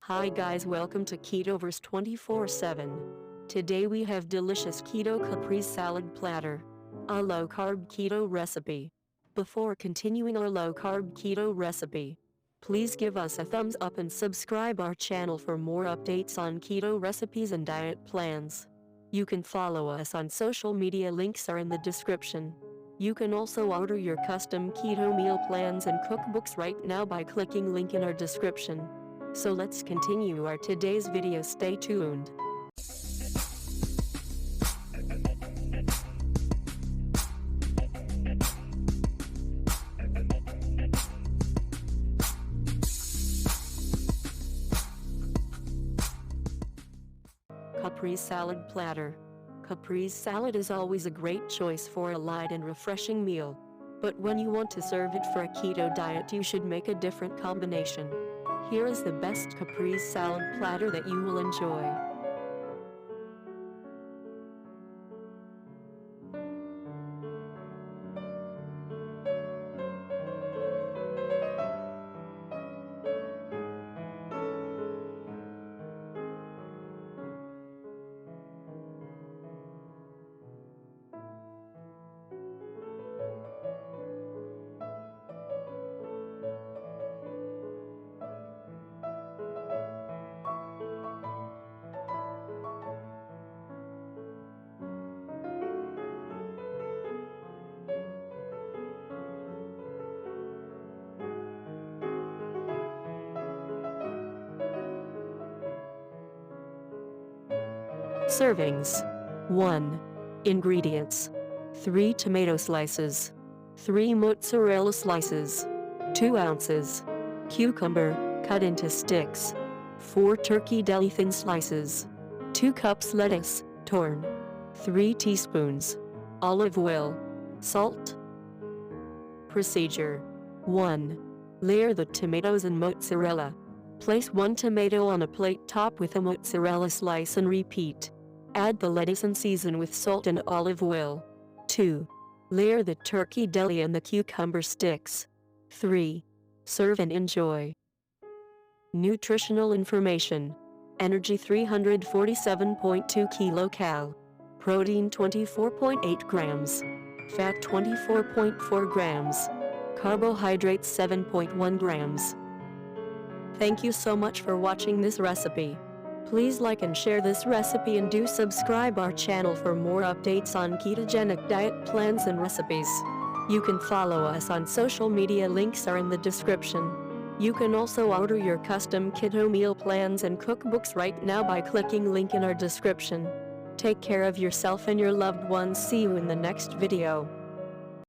Hi guys, welcome to Ketoverse 24/7. Today we have delicious Keto Caprese salad platter, a low-carb keto recipe. Before continuing our low-carb keto recipe, please give us a thumbs up and subscribe our channel for more updates on keto recipes and diet plans. You can follow us on social media, links are in the description. You can also order your custom keto meal plans and cookbooks right now by clicking link in our description. So let's continue our today's video, stay tuned. Caprese salad platter. Caprese salad is always a great choice for a light and refreshing meal. But when you want to serve it for a keto diet, you should make a different combination. Here is the best Caprese salad platter that you will enjoy. Servings. 1. Ingredients: 3 tomato slices, 3 mozzarella slices, 2 ounces cucumber, cut into sticks, 4 turkey deli thin slices, 2 cups lettuce, torn, 3 teaspoons olive oil, salt. Procedure: 1. Layer the tomatoes and mozzarella. Place 1 tomato on a plate, top with a mozzarella slice and repeat. Add the lettuce and season with salt and olive oil. 2. Layer the turkey deli and the cucumber sticks. 3. Serve and enjoy. Nutritional information: energy 347.2 kcal, protein 24.8 grams, fat 24.4 grams, carbohydrates 7.1 grams. Thank you so much for watching this recipe. Please like and share this recipe and do subscribe our channel for more updates on ketogenic diet plans and recipes. You can follow us on social media, links are in the description. You can also order your custom keto meal plans and cookbooks right now by clicking link in our description. Take care of yourself and your loved ones. See you in the next video.